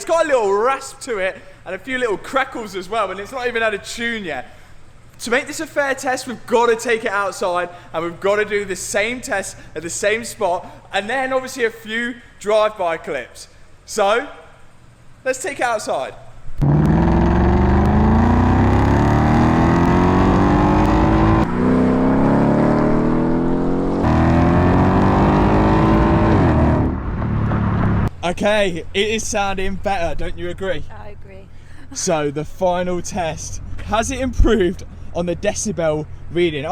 It's got a little rasp to it and a few little crackles as well, and it's not even had a tune yet. To make this a fair test, we've got to take it outside and we've got to do the same test at the same spot, and then obviously a few drive-by clips. So, let's take it outside. Okay, it is sounding better, don't you agree? I agree. So the final test, has it improved on the decibel reading?